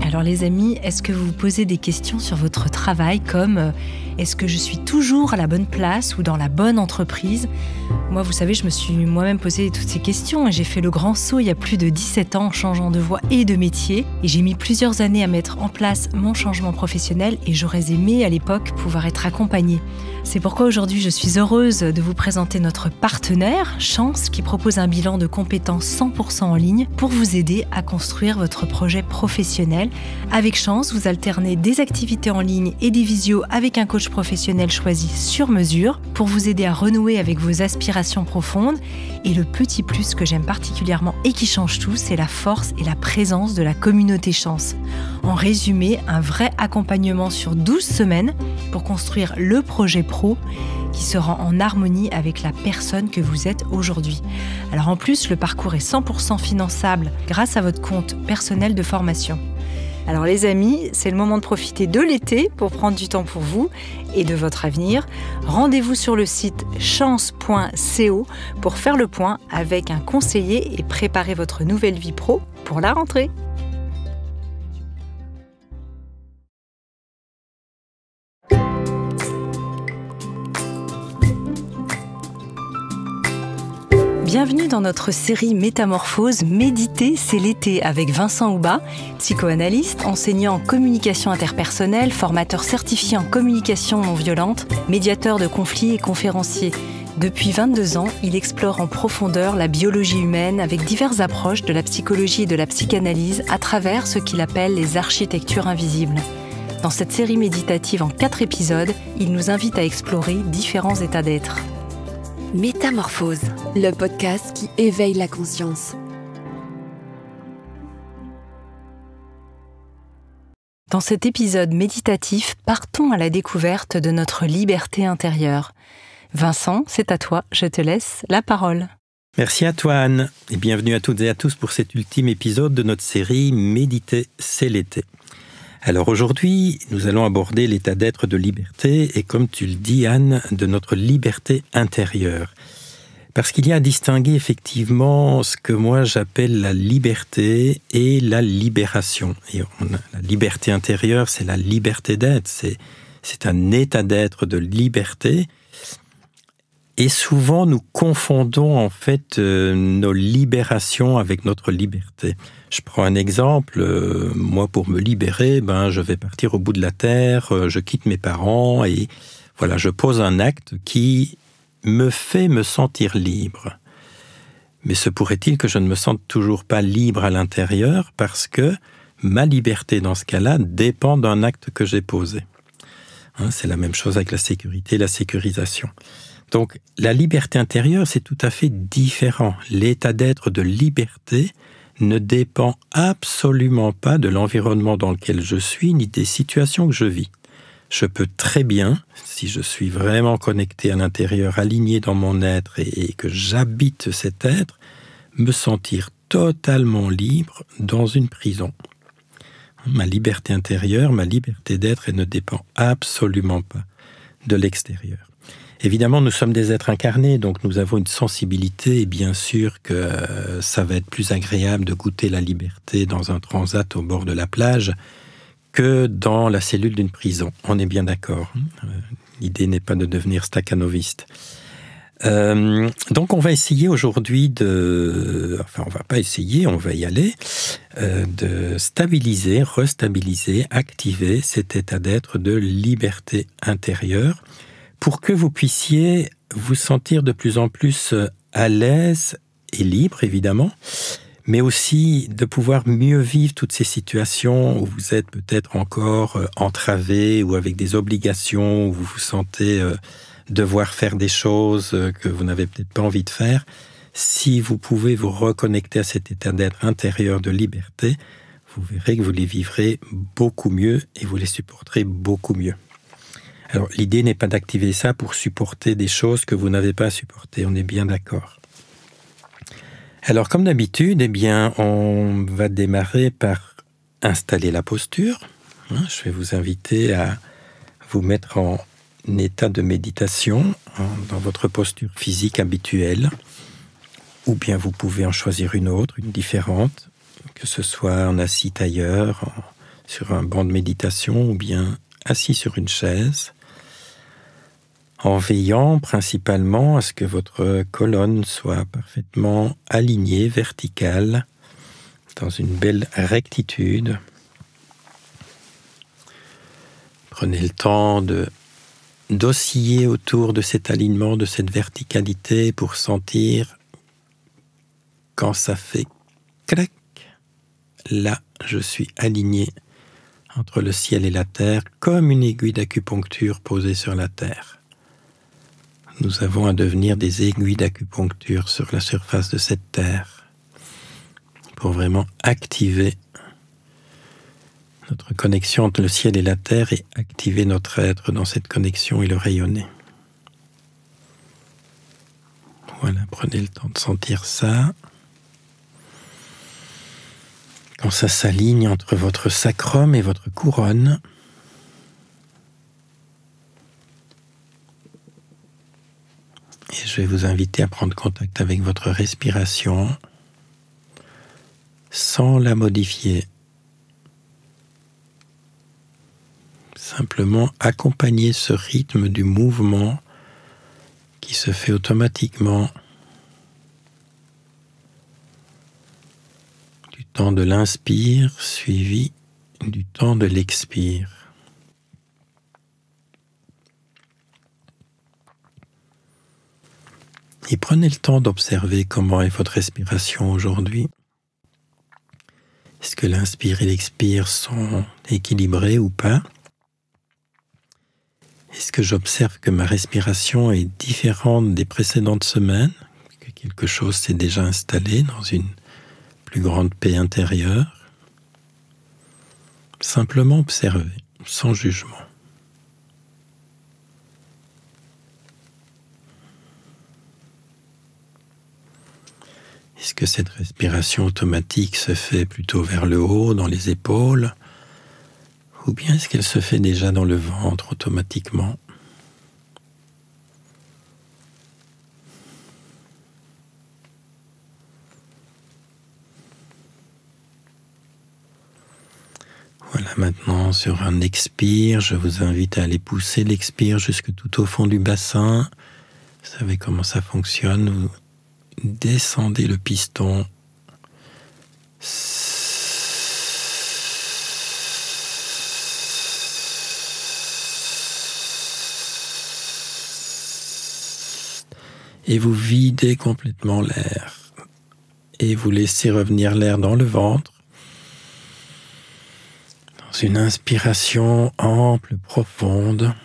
Alors les amis, est-ce que vous vous posez des questions sur votre travail comme est-ce que je suis toujours à la bonne place ou dans la bonne entreprise ? Moi, vous savez, je me suis moi-même posé toutes ces questions et j'ai fait le grand saut il y a plus de 17 ans en changeant de voie et de métier. Et j'ai mis plusieurs années à mettre en place mon changement professionnel et j'aurais aimé à l'époque pouvoir être accompagnée. C'est pourquoi aujourd'hui je suis heureuse de vous présenter notre partenaire, Chance, qui propose un bilan de compétences 100% en ligne pour vous aider à construire votre projet professionnel. Avec Chance, vous alternez des activités en ligne et des visios avec un coach professionnel choisi sur mesure pour vous aider à renouer avec vos aspirations profondes. Et le petit plus que j'aime particulièrement et qui change tout, c'est la force et la présence de la communauté Chance. En résumé, un vrai accompagnement sur 12 semaines pour construire le projet pro qui sera en harmonie avec la personne que vous êtes aujourd'hui. Alors en plus, le parcours est 100% finançable grâce à votre compte personnel de formation. Alors les amis, c'est le moment de profiter de l'été pour prendre du temps pour vous et de votre avenir. Rendez-vous sur le site chance.co pour faire le point avec un conseiller et préparer votre nouvelle vie pro pour la rentrée. Bienvenue dans notre série Métamorphose, Méditer, c'est l'été avec Vincent Houba, psychoanalyste, enseignant en communication interpersonnelle, formateur certifié en communication non violente, médiateur de conflits et conférencier. Depuis 22 ans, il explore en profondeur la biologie humaine avec diverses approches de la psychologie et de la psychanalyse à travers ce qu'il appelle les architectures invisibles. Dans cette série méditative en 4 épisodes, il nous invite à explorer différents états d'être. Métamorphose, le podcast qui éveille la conscience. Dans cet épisode méditatif, partons à la découverte de notre liberté intérieure. Vincent, c'est à toi, je te laisse la parole. Merci à toi Anne, et bienvenue à toutes et à tous pour cet ultime épisode de notre série Méditer, c'est l'été. Alors aujourd'hui, nous allons aborder l'état d'être de liberté et comme tu le dis Anne, de notre liberté intérieure. Parce qu'il y a à distinguer effectivement ce que moi j'appelle la liberté et la libération. Et la liberté intérieure, c'est la liberté d'être, c'est un état d'être de liberté. Et souvent, nous confondons en fait nos libérations avec notre liberté. Je prends un exemple. Moi, pour me libérer, je vais partir au bout de la terre, je quitte mes parents et voilà, je pose un acte qui me fait me sentir libre. Mais se pourrait-il que je ne me sente toujours pas libre à l'intérieur parce que ma liberté dans ce cas-là dépend d'un acte que j'ai posé. C'est la même chose avec la sécurité et la sécurisation. Donc, la liberté intérieure, c'est tout à fait différent. L'état d'être de liberté ne dépend absolument pas de l'environnement dans lequel je suis, ni des situations que je vis. Je peux très bien, si je suis vraiment connecté à l'intérieur, aligné dans mon être et que j'habite cet être, me sentir totalement libre dans une prison. Ma liberté intérieure, ma liberté d'être, elle ne dépend absolument pas de l'extérieur. Évidemment, nous sommes des êtres incarnés, donc nous avons une sensibilité, et bien sûr que ça va être plus agréable de goûter la liberté dans un transat au bord de la plage que dans la cellule d'une prison. On est bien d'accord. L'idée n'est pas de devenir stakhanoviste. Donc on va essayer aujourd'hui on va pas essayer, on va y aller, de stabiliser, restabiliser, activer cet état d'être de liberté intérieure, pour que vous puissiez vous sentir de plus en plus à l'aise et libre, évidemment, mais aussi de pouvoir mieux vivre toutes ces situations où vous êtes peut-être encore entravé ou avec des obligations, où vous vous sentez devoir faire des choses que vous n'avez peut-être pas envie de faire. Si vous pouvez vous reconnecter à cet état d'être intérieur de liberté, vous verrez que vous les vivrez beaucoup mieux et vous les supporterez beaucoup mieux. Alors, l'idée n'est pas d'activer ça pour supporter des choses que vous n'avez pas à supporter, on est bien d'accord. Alors, comme d'habitude, on va démarrer par installer la posture. Je vais vous inviter à vous mettre en état de méditation, dans votre posture physique habituelle, ou bien vous pouvez en choisir une autre, une différente, que ce soit en assis tailleur, sur un banc de méditation ou bien assis sur une chaise, en veillant principalement à ce que votre colonne soit parfaitement alignée, verticale, dans une belle rectitude. Prenez le temps d'osciller autour de cet alignement, de cette verticalité pour sentir quand ça fait clac, là je suis aligné entre le ciel et la terre comme une aiguille d'acupuncture posée sur la terre. Nous avons à devenir des aiguilles d'acupuncture sur la surface de cette terre pour vraiment activer notre connexion entre le ciel et la terre et activer notre être dans cette connexion et le rayonner. Voilà, prenez le temps de sentir ça. Quand ça s'aligne entre votre sacrum et votre couronne, et je vais vous inviter à prendre contact avec votre respiration sans la modifier. Simplement accompagner ce rythme du mouvement qui se fait automatiquement du temps de l'inspire suivi du temps de l'expire. Et prenez le temps d'observer comment est votre respiration aujourd'hui. Est-ce que l'inspire et l'expire sont équilibrés ou pas ? Est-ce que j'observe que ma respiration est différente des précédentes semaines, que quelque chose s'est déjà installé dans une plus grande paix intérieure ? Simplement observer, sans jugement. Est-ce que cette respiration automatique se fait plutôt vers le haut, dans les épaules ? Ou bien est-ce qu'elle se fait déjà dans le ventre automatiquement ? Voilà, maintenant sur un expire, je vous invite à aller pousser l'expire jusque tout au fond du bassin. Vous savez comment ça fonctionne. Vous descendez le piston. Et vous videz complètement l'air. Et vous laissez revenir l'air dans le ventre. Dans une inspiration ample, profonde.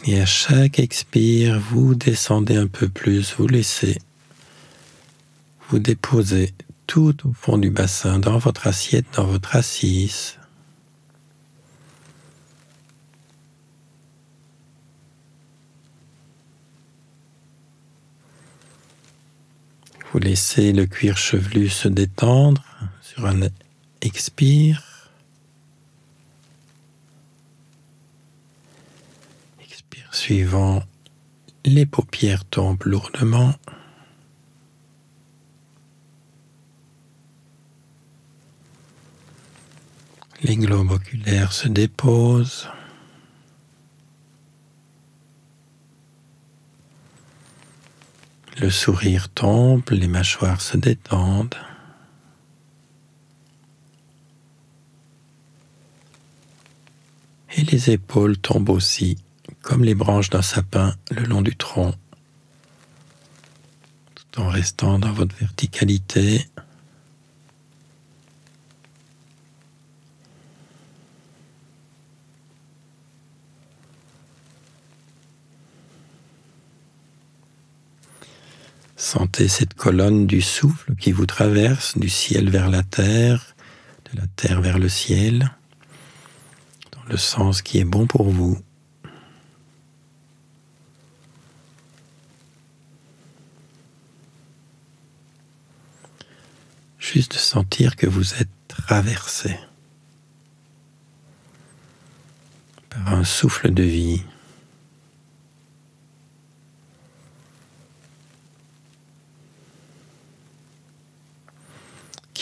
Et à chaque expire, vous descendez un peu plus, vous laissez vous déposer tout au fond du bassin, dans votre assiette, dans votre assise. Vous laissez le cuir chevelu se détendre sur un expire. Expire suivant, les paupières tombent lourdement. Les globes oculaires se déposent. Le sourire tombe, les mâchoires se détendent. Et les épaules tombent aussi, comme les branches d'un sapin le long du tronc, tout en restant dans votre verticalité. Sentez cette colonne du souffle qui vous traverse du ciel vers la terre, de la terre vers le ciel, dans le sens qui est bon pour vous. Juste sentir que vous êtes traversé par un souffle de vie.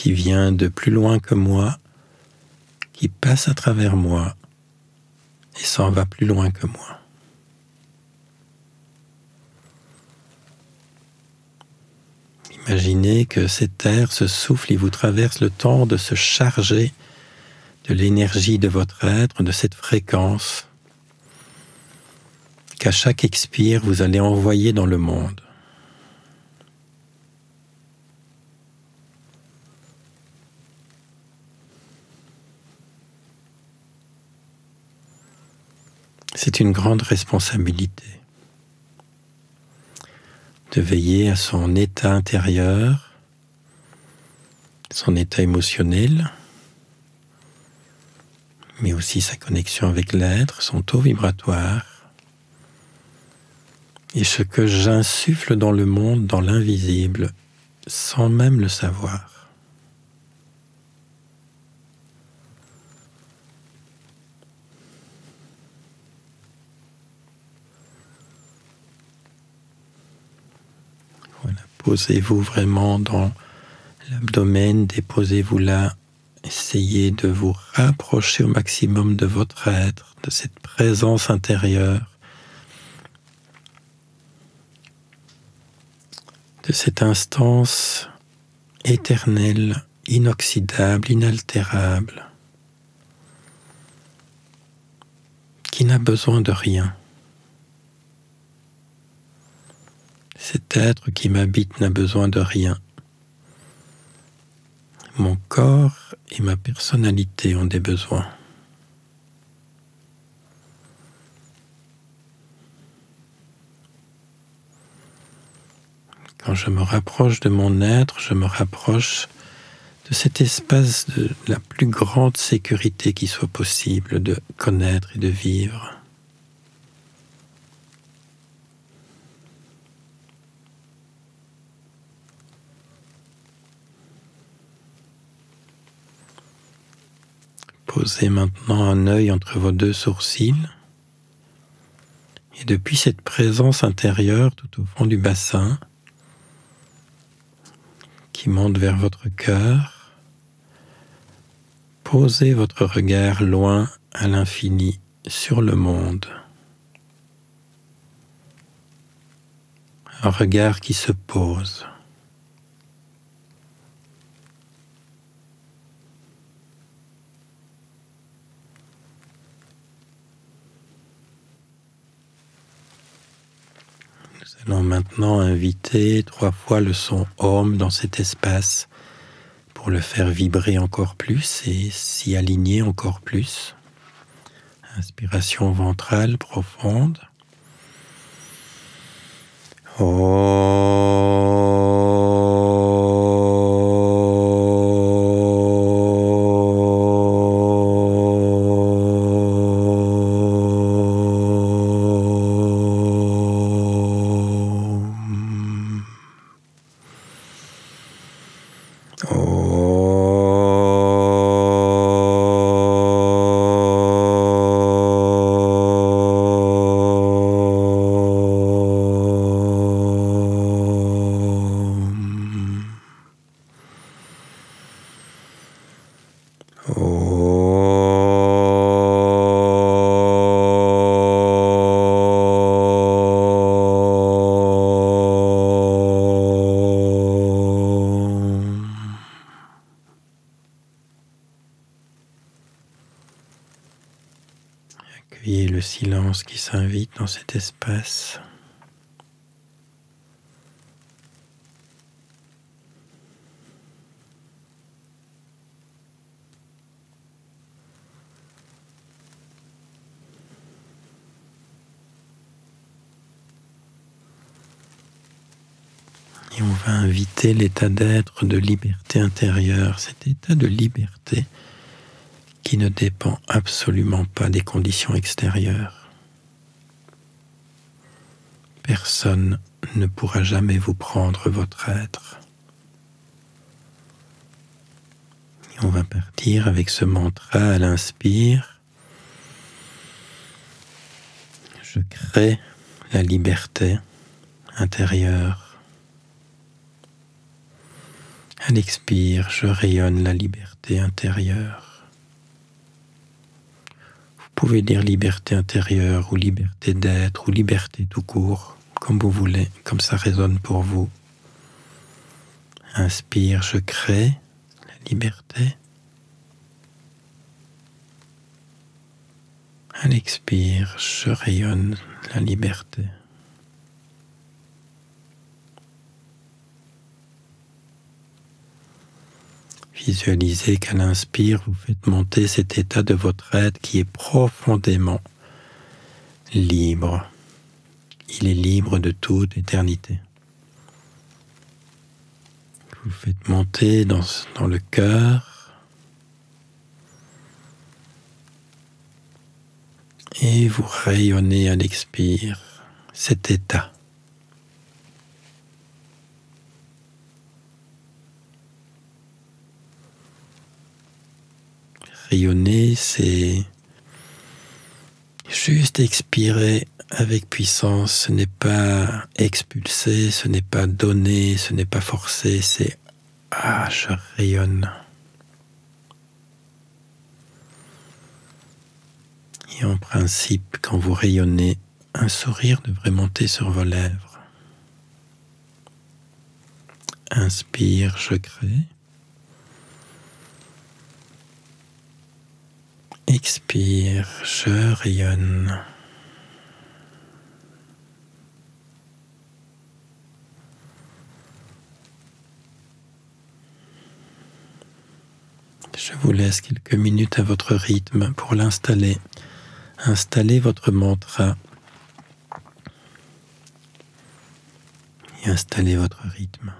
qui vient de plus loin que moi, qui passe à travers moi et s'en va plus loin que moi. Imaginez que cet air, ce souffle, il vous traverse le temps de se charger de l'énergie de votre être, de cette fréquence qu'à chaque expire, vous allez envoyer dans le monde. C'est une grande responsabilité de veiller à son état intérieur, son état émotionnel, mais aussi sa connexion avec l'être, son taux vibratoire, et ce que j'insuffle dans le monde, dans l'invisible, sans même le savoir. Voilà, posez-vous vraiment dans l'abdomen, déposez-vous là, essayez de vous rapprocher au maximum de votre être, de cette présence intérieure, de cette instance éternelle, inoxydable, inaltérable, qui n'a besoin de rien. Cet être qui m'habite n'a besoin de rien. Mon corps et ma personnalité ont des besoins. Quand je me rapproche de mon être, je me rapproche de cet espace de la plus grande sécurité qui soit possible de connaître et de vivre. Posez maintenant un œil entre vos deux sourcils et depuis cette présence intérieure tout au fond du bassin qui monte vers votre cœur, posez votre regard loin à l'infini sur le monde. Un regard qui se pose. Nous allons maintenant inviter 3 fois le son Om dans cet espace pour le faire vibrer encore plus et s'y aligner encore plus. Inspiration ventrale profonde. Accueillez le silence qui s'invite dans cet espace. Et on va inviter l'état d'être de liberté intérieure, cet état de liberté qui ne dépend absolument pas des conditions extérieures. Personne ne pourra jamais vous prendre votre être. Et on va partir avec ce mantra à l'inspire. Je crée la liberté intérieure. À l'expire, je rayonne la liberté intérieure. Vous pouvez dire liberté intérieure ou liberté d'être ou liberté tout court, comme vous voulez, comme ça résonne pour vous. Inspire, je crée la liberté. À l'expire, je rayonne la liberté. Visualisez qu'à l'inspire, vous faites monter cet état de votre être qui est profondément libre. Il est libre de toute éternité. Vous le faites monter dans le cœur et vous rayonnez à l'expire cet état. Rayonner, c'est juste expirer avec puissance. Ce n'est pas expulser, ce n'est pas donner, ce n'est pas forcer, c'est « Ah, je rayonne ». Et en principe, quand vous rayonnez, un sourire devrait monter sur vos lèvres. Inspire, je crée. Expire, je rayonne. Je vous laisse quelques minutes à votre rythme pour l'installer. Installez votre mantra et installez votre rythme.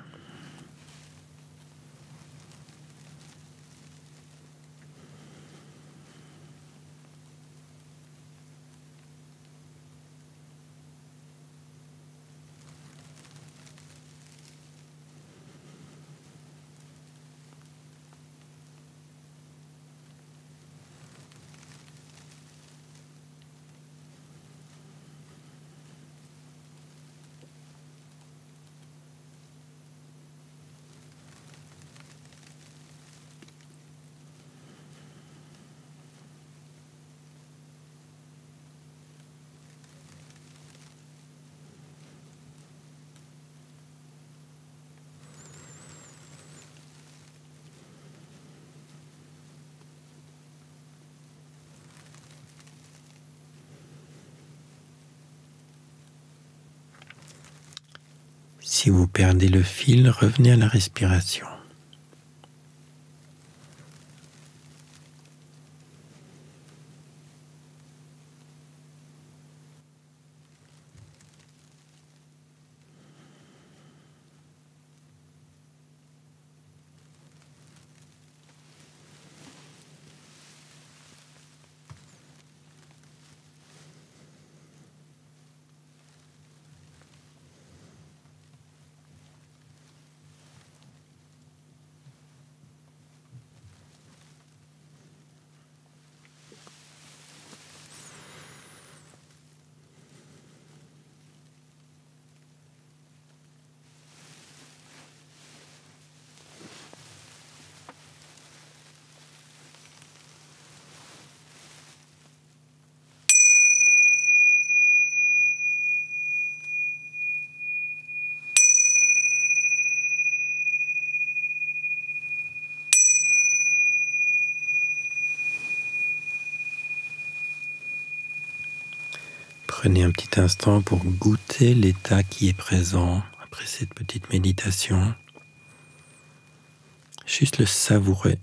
Si vous perdez le fil, revenez à la respiration. Prenez un petit instant pour goûter l'état qui est présent après cette petite méditation. Juste le savourer.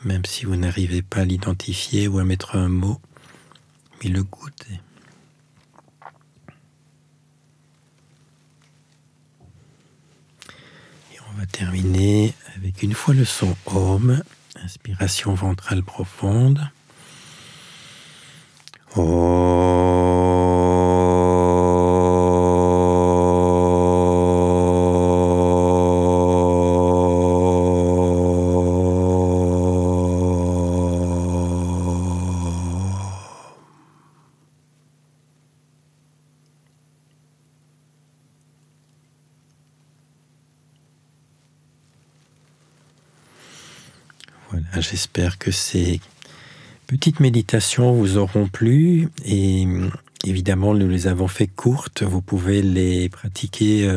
Même si vous n'arrivez pas à l'identifier ou à mettre un mot, mais le goûter. Et on va terminer avec une fois le son Om, inspiration ventrale profonde. Voilà, j'espère que ces petites méditations vous auront plu et évidemment, nous les avons fait courtes. Vous pouvez les pratiquer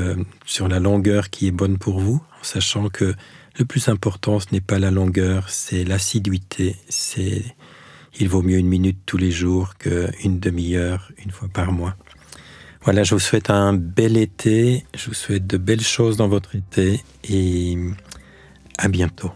sur la longueur qui est bonne pour vous, en sachant que le plus important, ce n'est pas la longueur, c'est l'assiduité. Il vaut mieux 1 minute tous les jours qu'une demi-heure, 1 fois par mois. Voilà, je vous souhaite un bel été, je vous souhaite de belles choses dans votre été et à bientôt.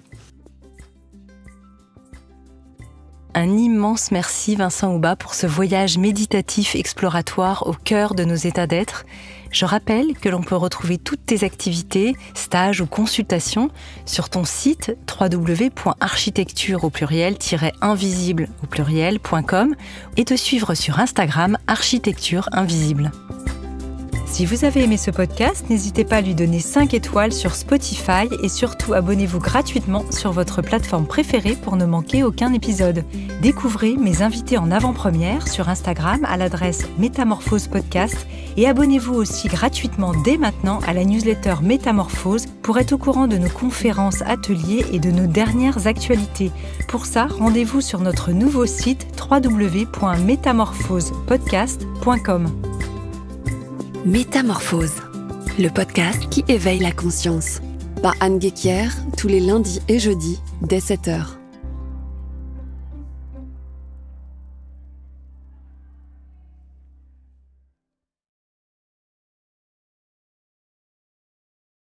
Un immense merci Vincent Houba pour ce voyage méditatif exploratoire au cœur de nos états d'être. Je rappelle que l'on peut retrouver toutes tes activités, stages ou consultations sur ton site www.architecture-invisible.com et te suivre sur Instagram Architecture Invisible. Si vous avez aimé ce podcast, n'hésitez pas à lui donner 5 étoiles sur Spotify et surtout abonnez-vous gratuitement sur votre plateforme préférée pour ne manquer aucun épisode. Découvrez mes invités en avant-première sur Instagram à l'adresse Métamorphose Podcast et abonnez-vous aussi gratuitement dès maintenant à la newsletter Métamorphose pour être au courant de nos conférences, ateliers et de nos dernières actualités. Pour ça, rendez-vous sur notre nouveau site www.métamorphosepodcast.com. Métamorphose, le podcast qui éveille la conscience. Par Anne Guéquière, tous les lundis et jeudis, dès 7h.